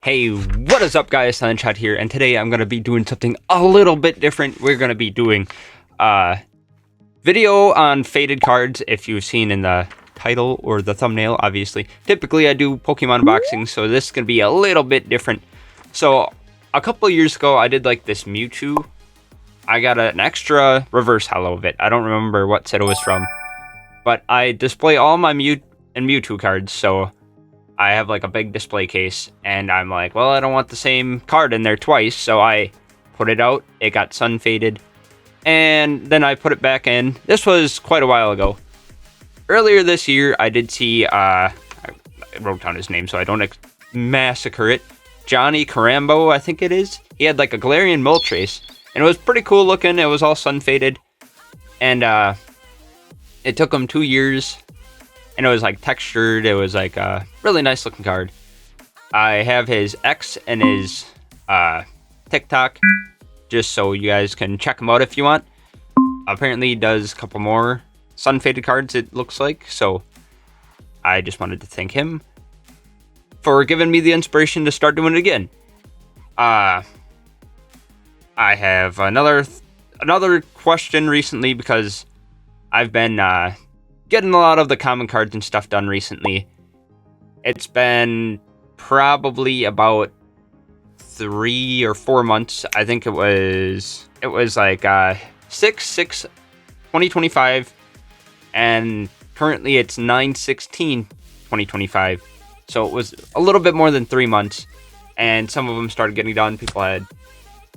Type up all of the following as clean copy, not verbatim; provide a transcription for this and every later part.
Hey, what is up guys, Sunshot here, and today I'm going to be doing something a little bit different. We're going to be doing a video on faded cards, if you've seen in the title or the thumbnail, obviously. Typically I do Pokemon unboxing, so this is going to be a little bit different. So, a couple years ago I did like this Mewtwo. I got an extra reverse holo of it. I don't remember what set it was from, but I display all my Mew and Mewtwo cards, so I have like a big display case, and I'm like, well, I don't want the same card in there twice, so I put it out. It got sun faded, and then I put it back in. This was quite a while ago. Earlier this year, I did see, I wrote down his name so I don't massacre it. Johnny Carambo, I think it is. He had like a Galarian Moltres, and it was pretty cool looking. It was all sun faded, and it took him 2 years. And it was like textured. It was like a really nice looking card. I have his X and his TikTok, just so you guys can check him out if you want. Apparently he does a couple more sun faded cards, it looks like. So I just wanted to thank him for giving me the inspiration to start doing it again. I have another question recently, because I've been getting a lot of the common cards and stuff done recently. It's been probably about 3 or 4 months. I think it was like 6/6/2025, and currently it's 9/16/2025. So it was a little bit more than 3 months, and some of them started getting done. People had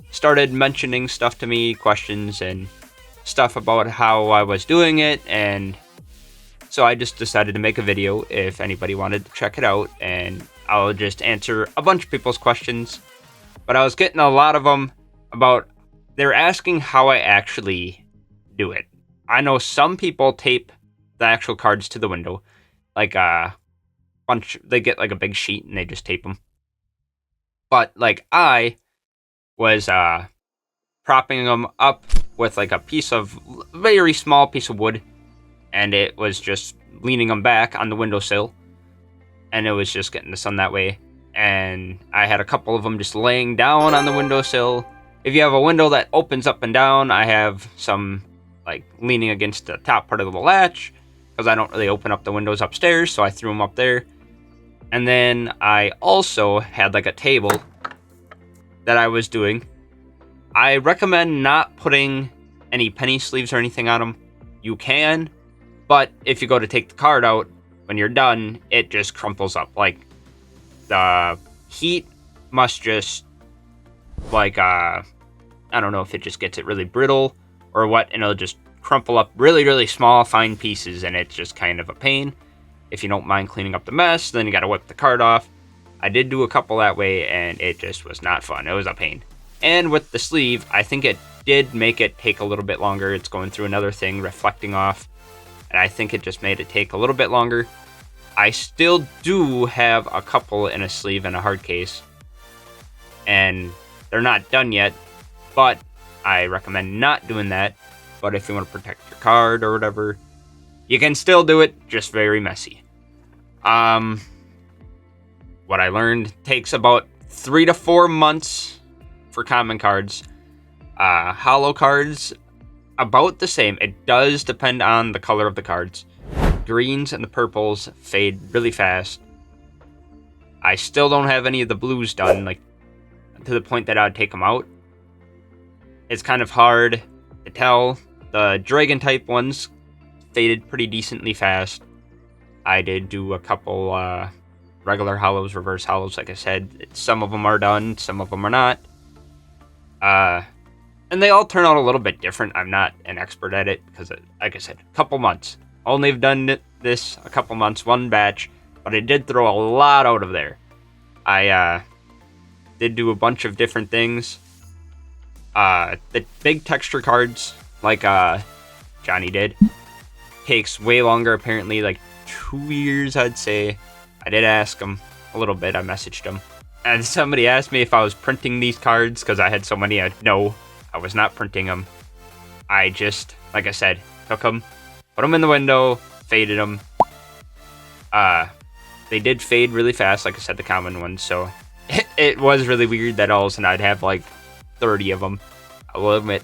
started mentioning stuff to me, questions and stuff about how I was doing it, and so I just decided to make a video if anybody wanted to check it out, and I'll just answer a bunch of people's questions. But I was getting a lot of them about, they're asking how I actually do it. I know some people tape the actual cards to the window, like a bunch, they get like a big sheet and they just tape them. But like I was propping them up with like a very small piece of wood, and it was just leaning them back on the windowsill, and it was just getting the sun that way. And I had a couple of them just laying down on the windowsill. If you have a window that opens up and down, I have some like leaning against the top part of the latch, because I don't really open up the windows upstairs, so I threw them up there. And then I also had like a table that I was doing. I recommend not putting any penny sleeves or anything on them. You can, but if you go to take the card out, when you're done, it just crumples up. Like, the heat must just, like, I don't know if it just gets it really brittle or what, and it'll just crumple up really, really small, fine pieces, and it's just kind of a pain. If you don't mind cleaning up the mess, then you gotta whip the card off. I did do a couple that way, and it just was not fun. It was a pain. And with the sleeve, I think it did make it take a little bit longer. It's going through another thing, reflecting off, and I think it just made it take a little bit longer. I still do have a couple in a sleeve and a hard case, and they're not done yet, but I recommend not doing that. But if you want to protect your card or whatever, you can still do it, just very messy. What I learned, takes about 3 to 4 months for common cards. Holo cards, about the same. It does depend on the color of the cards. Greens and the purples fade really fast. I still don't have any of the blues done, like, to the point that I'd take them out. It's kind of hard to tell. The dragon type ones faded pretty decently fast. I did do a couple regular holos, reverse holos, like I said. Some of them are done, some of them are not. And they all turn out a little bit different. I'm not an expert at it, because, like I said, a couple months. Only have done this a couple months, one batch, but I did throw a lot out of there. I did do a bunch of different things. The big texture cards, like Johnny did, takes way longer, apparently, like 2 years, I'd say. I did ask him a little bit. I messaged him, and somebody asked me if I was printing these cards because I had so many. No, I was not printing them. I just, like I said, took them, put them in the window, faded them. They did fade really fast, like I said, the common ones, so it was really weird that all of a sudden I'd have like 30 of them. I will admit.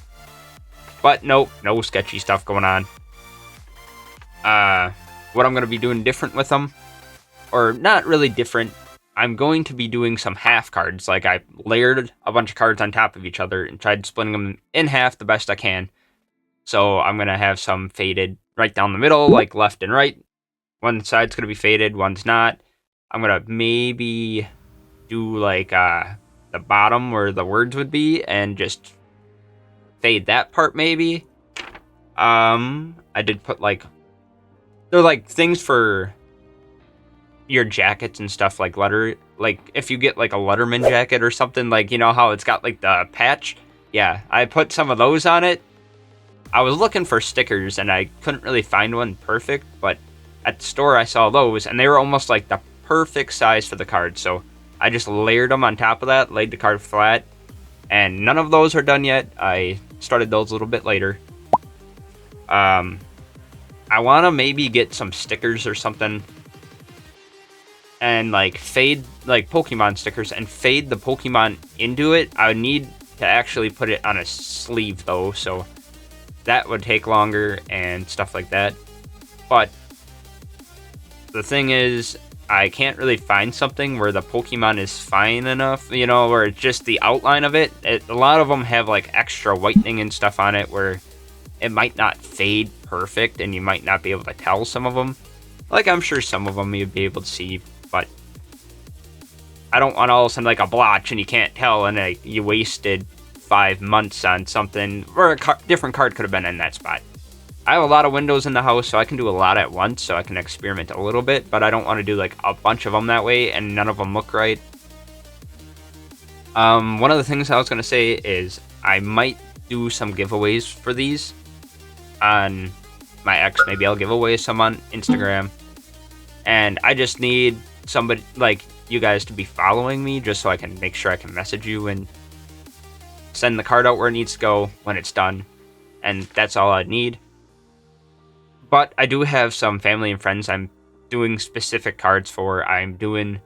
But nope, no sketchy stuff going on. What I'm going to be doing different with them, or not really different, I'm going to be doing some half cards. Like, I layered a bunch of cards on top of each other and tried splitting them in half the best I can. So I'm going to have some faded right down the middle, like left and right. One side's going to be faded, one's not. I'm going to maybe do like the bottom where the words would be and just fade that part maybe. I did put like, they're like things for your jackets and stuff, like like if you get like a Letterman jacket or something, like, you know how it's got like the patch? Yeah, I put some of those on it. I was looking for stickers and I couldn't really find one perfect, but at the store I saw those and they were almost like the perfect size for the card. So I just layered them on top of that, laid the card flat, and none of those are done yet. I started those a little bit later. I want to maybe get some stickers or something and like fade like Pokemon stickers and fade the Pokemon into it. I would need to actually put it on a sleeve though, so that would take longer and stuff like that. But the thing is, I can't really find something where the Pokemon is fine enough, you know, where it's just the outline of it. A lot of them have like extra whitening and stuff on it where it might not fade perfect and you might not be able to tell some of them. Like, I'm sure some of them you'd be able to see, but I don't want all of a sudden like a blotch and you can't tell and like you wasted 5 months on something where a different card could have been in that spot. I have a lot of windows in the house, so I can do a lot at once, so I can experiment a little bit, but I don't want to do like a bunch of them that way and none of them look right. One of the things I was going to say is I might do some giveaways for these on my X. Maybe I'll give away some on Instagram. And I just need somebody like you guys to be following me just so I can make sure I can message you and send the card out where it needs to go when it's done. And that's all I need. But I do have some family and friends I'm doing specific cards for. I'm doing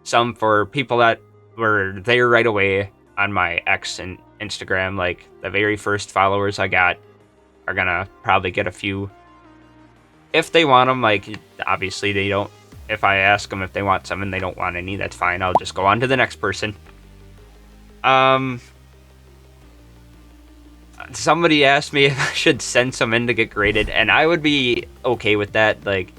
some for people that were there right away on my X and Instagram. Like, the very first followers I got are gonna probably get a few. If they want them, like, obviously they don't. If I ask them if they want some and they don't want any, that's fine. I'll just go on to the next person. Somebody asked me if I should send some in to get graded, and I would be okay with that. Like,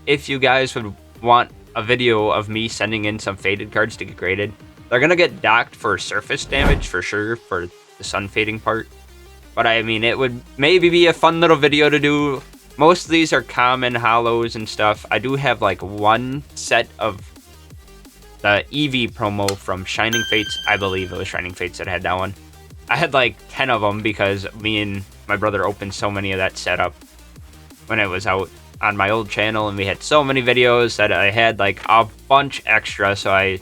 if you guys would want a video of me sending in some faded cards to get graded, they're gonna get docked for surface damage for sure, for the sun fading part. But I mean, it would maybe be a fun little video to do. Most of these are common hollows and stuff. I do have like one set of the Eevee promo from Shining Fates. I believe it was Shining Fates that had that one. I had like 10 of them because me and my brother opened so many of that setup when it was out on my old channel, and we had so many videos that I had like a bunch extra. So I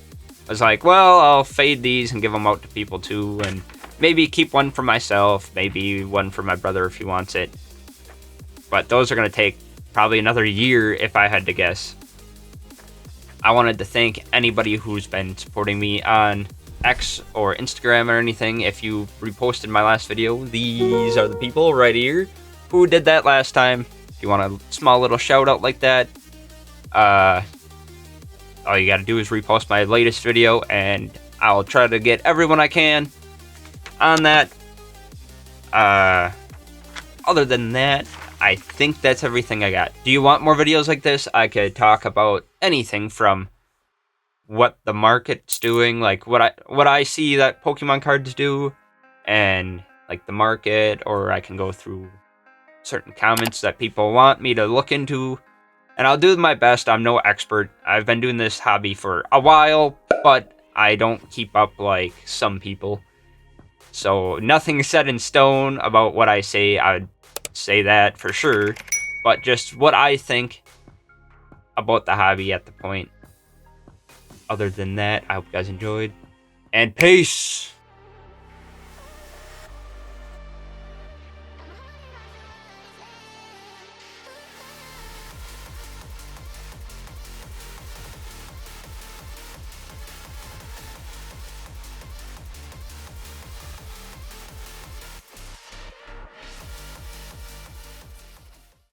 was like, well, I'll fade these and give them out to people too, and maybe keep one for myself, maybe one for my brother if he wants it. But those are going to take probably another year if I had to guess. I wanted to thank anybody who's been supporting me on X or Instagram or anything. If you reposted my last video, these are the people right here who did that last time. If you want a small little shout out like that, all you got to do is repost my latest video and I'll try to get everyone I can on that. Other than that, I think that's everything I got. Do you want more videos like this? I could talk about anything from what the market's doing, like what I see that Pokemon cards do, and like the market, or I can go through certain comments that people want me to look into, and I'll do my best. I'm no expert. I've been doing this hobby for a while, but I don't keep up like some people. So nothing is set in stone about what I say. I would say that for sure, but just what I think about the hobby at the point. Other than that, I hope you guys enjoyed, and peace!